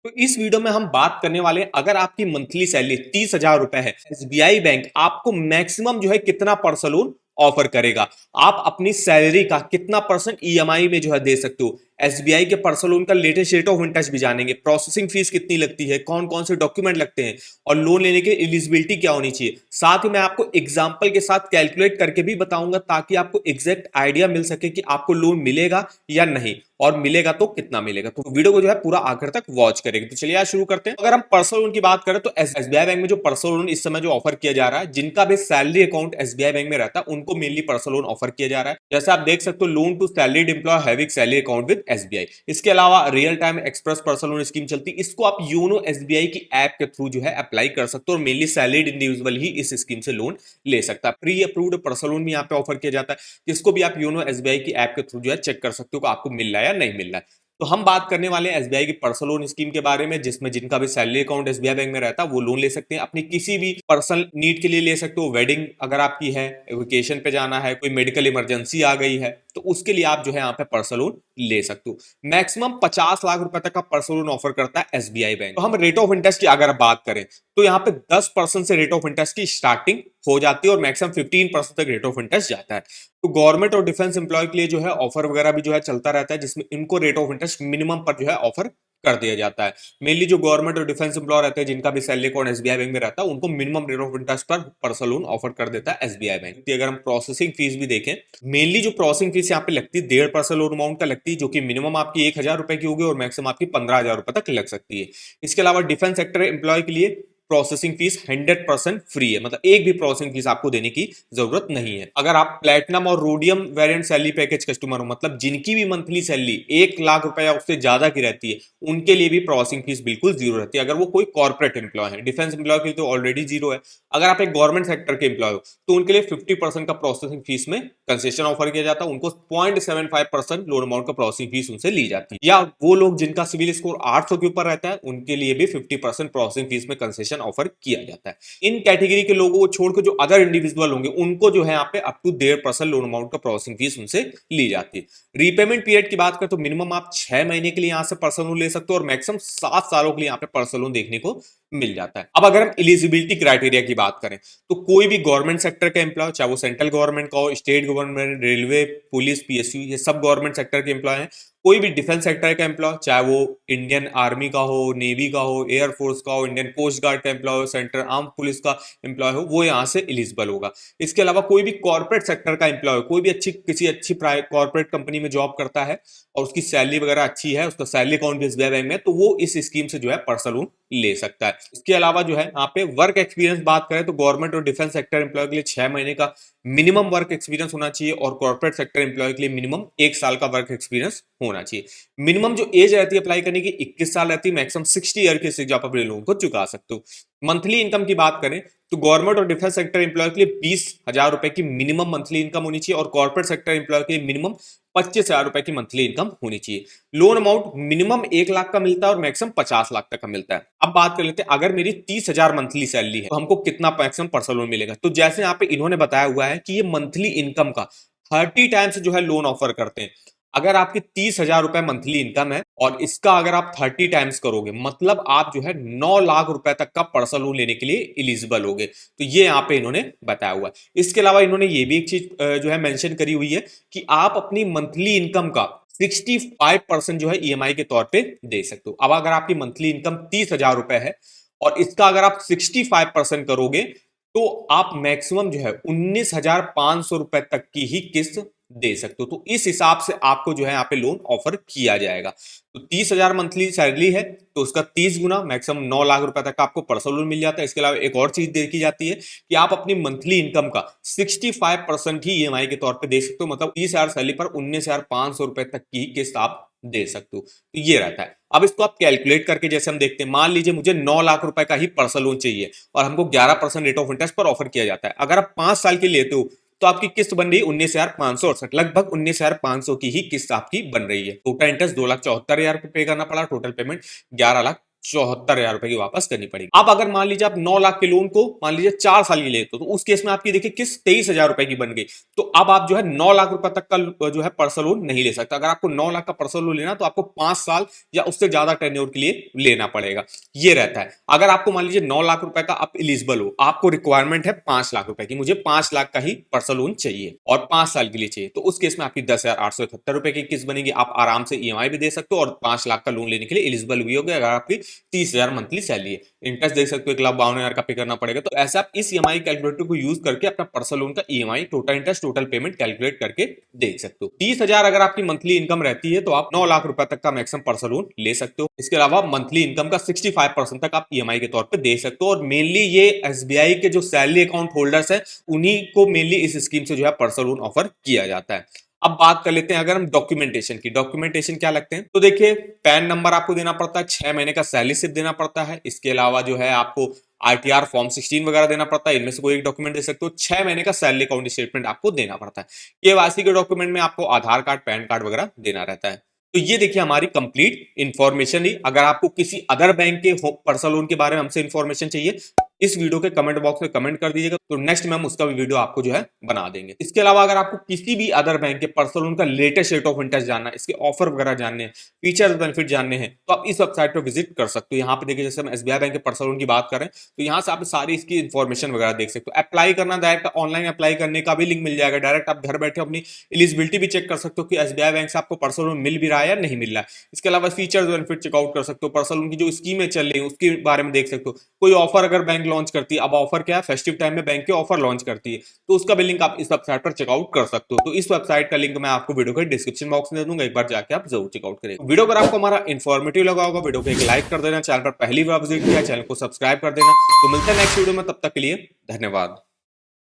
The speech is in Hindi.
तो इस वीडियो में हम बात करने वाले हैं, अगर आपकी मंथली सैलरी 30,000 रुपए है, एसबीआई बैंक आपको मैक्सिमम जो है कितना पर्सनल लोन ऑफर करेगा। आप अपनी सैलरी का कितना परसेंट ईएमआई में जो है दे सकते हो। एसबीआई के पर्सनल लोन का लेटेस्ट रेट ऑफ इंटरेस्ट भी जानेंगे, प्रोसेसिंग फीस कितनी लगती है, कौन कौन से डॉक्यूमेंट लगते हैं और लोन लेने की एलिजिबिलिटी क्या होनी चाहिए। साथ ही मैं आपको एग्जांपल के साथ कैलकुलेट करके भी बताऊंगा ताकि आपको एग्जैक्ट आइडिया मिल सके कि आपको लोन मिलेगा या नहीं, और मिलेगा तो कितना मिलेगा। तो वीडियो को जो है पूरा आखिर तक वॉच करेंगे। तो चलिए आज शुरू करते हैं। अगर हम पर्सनल लोन की बात करें तो एसबीआई बैंक में जो पर्सनल लोन इस समय जो ऑफर किया जा रहा है, जिनका भी सैलरी अकाउंट एसबीआई बैंक में रहता है उनको मेनली पर्सनल लोन ऑफर किया जा रहा है। जैसे आप देख सकते हो, loan to salaried employ having salary account with SBI. इसके अलावा real time express personal loan scheme चलती है, इसको आप योनो एसबीआई की ऐप के थ्रू जो है अप्लाई कर सकते हो और मेनली सैलरीड इंडिविजुअल ही इस स्कीम से लोन ले सकता है। प्री अप्रूव्ड पर्सनल लोन भी यहाँ पे ऑफर किया जाता है, जिसको भी आप योनो एसबीआई की ऐप के थ्रू जो है चेक कर सकते हो कि आपको मिल रहा है या नहीं मिल रहा है। तो हम बात करने वाले हैं एसबीआई की पर्सनल लोन स्कीम के बारे में, जिसमें जिनका भी सैलरी अकाउंट एसबीआई बैंक में रहता है वो लोन ले सकते हैं। अपनी किसी भी पर्सनल नीड के लिए ले सकते हो। वेडिंग अगर आपकी है, वेकेशन पे जाना है, कोई मेडिकल इमरजेंसी आ गई है, तो उसके लिए आप जो है यहाँ पे पर्सनल लोन ले सकते हो। मैक्सिमम 50 लाख रुपए तक का पर्सनल लोन ऑफर करता है एसबीआई बैंक। तो हम रेट ऑफ इंटरेस्ट की अगर बात करें तो यहाँ पे 10% से रेट ऑफ इंटरेस्ट की स्टार्टिंग हो जाती है और मैक्सिमम 15% तक रेट ऑफ इंटरेस्ट जाता है। तो गवर्नमेंट और डिफेंस एम्प्लॉय के लिए जो है ऑफर वगैरह भी जो है चलता रहता है, जिसमें इनको रेट ऑफ इंटरेस्ट मिनिमम पर जो है ऑफर कर दिया जाता है। मेनली जो गवर्नमेंट और डिफेंस एम्प्लॉय रहते हैं, जिनका भी सैलरी अकाउंट एसबीआई बैंक में रहता है, उनको मिनिमम रेट ऑफ इंटरेस्ट पर पर्सनल लोन ऑफर कर देता है एसबीआई बैंक। अगर हम प्रोसेसिंग फीस भी देखें, मेनली जो प्रोसेसिंग फीस यहाँ पे लगती है 1.5% लोन अमाउंट का लगती है, जो कि मिनिमम आपकी 1,000 रुपए की होगी और मैक्सिमम आपकी 15,000 रुपए तक लग सकती है। इसके अलावा डिफेंस सेक्टर एम्प्लॉय के लिए प्रोसेसिंग फीस 100% फ्री है, मतलब एक भी प्रोसेसिंग फीस आपको देने की जरूरत नहीं है। अगर आप प्लेटिनम और rhodium variant salary package customer हो, मतलब जिनकी भी मंथली सैलरी 1 लाख रुपए या उससे ज्यादा की रहती है, उनके लिए भी प्रोसेसिंग फीस बिल्कुल जीरो रहती है, अगर वो कोई कॉर्पोरेट एम्प्लॉय है। डिफेंस एम्प्लॉय के लिए तो ऑलरेडी जीरो है। अगर आप एक गवर्नमेंट सेक्टर के एम्प्लॉय हो तो उनके लिए 50% का प्रोसेसिंग फीस में कंसेशन ऑफर किया जाता है, उनको 0.75% लोन अमाउंट का प्रोसेसिंग फीस उनसे ली जाती है। या वो लोग जिनका सिविल स्कोर 800 के ऊपर रहता है, उनके लिए भी 50% प्रोसेसिंग फीस में कंसेशन ऑफर किया जाता है। इन कैटेगरी के लोगों को छोड़कर जो अदर इंडिविजुअल होंगे, उनको जो है यहाँ पे अप टू 1.5% लोन अमाउंट का प्रोसेसिंग फीस उनसे ली जाती है। रीपेमेंट पीरियड की बात करें तो मिनिमम आप 6 महीने के लिए यहाँ से पर्सनल लोन ले सकते हो और मैक्सिमम 7 सालों के लिए यहाँ पे पर्सनल लोन देखने को मिल जाता है। अब अगर हम एलिजिबिलिटी क्राइटेरिया की बात करें तो कोई भी गवर्नमेंट सेक्टर का एम्प्लॉय, चाहे वो सेंट्रल गवर्नमेंट का हो, state government, railway, police, PSU, ये सब गवर्नमेंट सेक्टर के एम्प्लॉय हैं। कोई भी डिफेंस सेक्टर का एम्प्लॉय, चाहे वो इंडियन आर्मी का हो, नेवी का हो, एयरफोर्स का हो, इंडियन कोस्ट गार्ड का एम्प्लॉय हो, सेंट्रल आर्म पुलिस का एम्प्लॉय हो, वो यहाँ से एलिजिबल होगा। इसके अलावा कोई भी कॉर्पोरेट सेक्टर का एम्प्लॉय, कोई भी किसी अच्छी कॉर्पोरेट कंपनी में जॉब करता है और उसकी सैलरी वगैरह अच्छी है, उसका सैलरी अकाउंट भी एसबीआई बैंक में, तो वो इस स्कीम से जो है पर्सनल लोन ले सकता है। इसके अलावा जो है यहाँ पे वर्क एक्सपीरियंस बात करें तो गवर्नमेंट और डिफेंस सेक्टर एम्प्लॉय के लिए 6 महीने का मिनिमम वर्क एक्सपीरियंस होना चाहिए और कॉर्पोरेट सेक्टर एम्प्लॉय के लिए मिनिमम 1 साल का वर्क एक्सपीरियंस होना चाहिए। मिनिमम जो एज रहती है अप्लाई करने की 21 साल रहती है, मैक्सिमम 60 ईयर के एज आप अपने लोगों को चुका सकते हो। मंथली इनकम की बात करें तो गवर्नमेंट और डिफेंस सेक्टर एम्प्लॉय के लिए 20,000 रुपए की मिनिमम मंथली इनकम होनी चाहिए और कॉर्पोरेट सेक्टर एम्प्लॉय के लिए मिनिमम 25,000 रुपए की मंथली इनकम होनी चाहिए। लोन अमाउंट मिनिमम 1 लाख का मिलता है और मैक्सिमम 50 लाख तक का मिलता है। अब बात कर लेते हैं, अगर मेरी 30,000 मंथली सैलरी है तो हमको कितना मैक्सिमम पर्सनल लोन मिलेगा। तो जैसे यहाँ पे इन्होंने बताया हुआ है कि ये मंथली इनकम का 30 टाइम्स जो है लोन ऑफर करते हैं। अगर आपकी 30,000 रुपए मंथली इनकम है और इसका अगर आप 30 टाइम्स करोगे, मतलब आप जो है 9 लाख रुपए तक का पर्सनल लोन लेने के लिए एलिजिबल होगे। तो ये यहाँ पे इन्होंने बताया हुआ है। इसके अलावा इन्होंने ये भी एक चीज जो है मेंशन करी हुई है कि आप अपनी मंथली इनकम का 65% जो है ईएमआई के तौर पे दे सकते हो। अब अगर आपकी मंथली इनकम 30,000 रुपए है और इसका अगर आप 65% करोगे तो आप मैक्सिमम जो है 19,500 रुपए तक की ही किस्त दे सकते हो। तो इस हिसाब से आपको जो है यहाँ पे लोन ऑफर किया जाएगा। तो 30,000 मंथली सैलरी है तो उसका 30 गुना मैक्सिमम 9 लाख रुपए तक आपको पर्सनल लोन मिल जाता है। इसके अलावा एक और चीज देखी जाती है कि आप अपनी मंथली इनकम का 65% ही ईएमआई के तौर पे दे सकते हो, मतलब 30,000 सैलरी पर 19,500 रुपए तक की किस्त आप दे सकते हो। तो ये रहता है। अब इसको आप कैलकुलेट करके जैसे हम देखते हैं, मान लीजिए मुझे 9 लाख रुपए का ही पर्सनल लोन चाहिए और हमको 11% रेट ऑफ इंटरेस्ट पर ऑफर किया जाता है। अगर आप 5 साल के लिए लेते हो तो आपकी किस्त बन रही है 19,568, लगभग 19,500 की ही किस्त आपकी बन रही है। टोटल इंटरेस्ट 2,74,000 पे करना पड़ा, टोटल पेमेंट 11 लाख 74,000 रुपए की वापस करनी पड़ेगी। अब अगर मान लीजिए आप 9 लाख के लोन को मान लीजिए 4 साल की लेते हो, तो उस केस में आपकी देखिए किस्त 23,000 रुपए की बन गई। तो अब आप जो है 9 लाख रुपए तक का जो है पर्सनल लोन नहीं ले सकते। अगर आपको 9 लाख का पर्सनल लोन लेना तो आपको 5 साल या उससे ज्यादा टेन्योर के लिए लेना पड़ेगा, ये रहता है। अगर आपको मान लीजिए 9 लाख रुपए का आप एलिजिबल हो, आपको रिक्वायरमेंट है 5 लाख रुपए की, मुझे 5 लाख का ही पर्सनल लोन चाहिए और 5 साल के लिए चाहिए, तो उस केस में आपकी 10,871 रुपए की किस्त बनेगी। आप आराम से ईएमआई भी दे सकते हो और 5 लाख का लोन लेने के लिए एलिजिबल भी हो गए। अगर आपकी 30,000 मंथली सैलरी है, इंटरेस्ट देख सकते हो 1,52,000 का पे करना पड़ेगा। तो ऐसे आप इस ईएमआई कैलकुलेटर को यूज करके अपना पर्सनल लोन का EMI, total interest, total payment calculate करके देख सकते हो। 30,000 अगर आपकी मंथली इनकम रहती है तो आप 9 लाख रुपए तक का मैक्सिमम पर्सनल लोन ले सकते हो। इसके अलावा मंथली इनकम का 65% तक आप ईएमआई के तौर पे दे सकते हो। और मेनली ये एसबीआई के जो सैलरी अकाउंट होल्डर्स है उन्हीं को मेनली इस स्कीम से जो है पर्सनल लोन ऑफर किया जाता है। अब बात कर लेते हैं अगर हम डॉक्यूमेंटेशन की। डॉक्यूमेंटेशन क्या लगते हैं, तो देखिए पैन नंबर आपको देना पड़ता है, 6 महीने का सैलरी स्लिप देना पड़ता है। इसके अलावा जो है आपको आरटीआर फॉर्म 16 वगैरह देना पड़ता है, इनमें से कोई एक डॉक्यूमेंट दे सकते हो। 6 महीने का सैलरी अकाउंट स्टेटमेंट आपको देना पड़ता है। केवाईसी के डॉक्यूमेंट में आपको आधार कार्ड, पैन कार्ड वगैरह देना रहता है। तो ये देखिए हमारी कंप्लीट इंफॉर्मेशन ही। अगर आपको किसी अदर बैंक के पर्सनल लोन के बारे में हमसे इंफॉर्मेशन चाहिए, इस वीडियो के कमेंट बॉक्स में कमेंट कर दीजिएगा, तो नेक्स्ट में हम उसका भी वीडियो आपको जो है बना देंगे। इसके अलावा अगर आपको किसी भी अदर बैंक के पर्सनल लोन का लेटेस्ट रेट ऑफ इंटरेस्ट जानना है, इसके ऑफर वगैरह जानने हैं, फीचर्स बेनिफिट जानने हैं, तो आप इस वेबसाइट पर विजिट कर सकते हो। यहाँ पे देखिए जैसे हम एसबीआई बैंक के पर्सनल लोन की बात करें तो यहाँ से आप सारी इसकी इन्फॉर्मेशन वगैरह देख सकते हो। अप्लाई करना, डायरेक्ट ऑनलाइन अप्लाई करने का भी लिंक मिल जाएगा। डायरेक्ट आप घर बैठे अपनी एलिजिबिलिटी भी चेक कर सकते हो कि एसबीआई बैंक से आपको पर्सनल लोन मिल भी रहा है या नहीं मिल रहा है। इसके अलावा फीचर्स बेनिफिट चेकआउट कर सकते हो। पर्सनल लोन की जो स्कीमें चल रही है उसके बारे में देख सकते हो। कोई ऑफर अगर बैंक लॉन्च करती है, अब ऑफर क्या है, फेस्टिव टाइम में बैंक के ऑफर लॉन्च करती है, तो उसका भी लिंक आप इस वेबसाइट पर चेकआउट कर सकते हो। तो इस वेबसाइट का लिंक मैं आपको वीडियो के डिस्क्रिप्शन बॉक्स में दे दूंगा, एक बार जाके आप जरूर चेकआउट करें। वीडियो अगर आपको हमारा इन्फॉर्मेटिव लगा होगा, वीडियो को एक लाइक कर देना, चैनल पर पहली बार विजिट किया चैनल को सब्सक्राइब कर देना। तो मिलते हैं नेक्स्ट वीडियो में, तब तक के लिए धन्यवाद।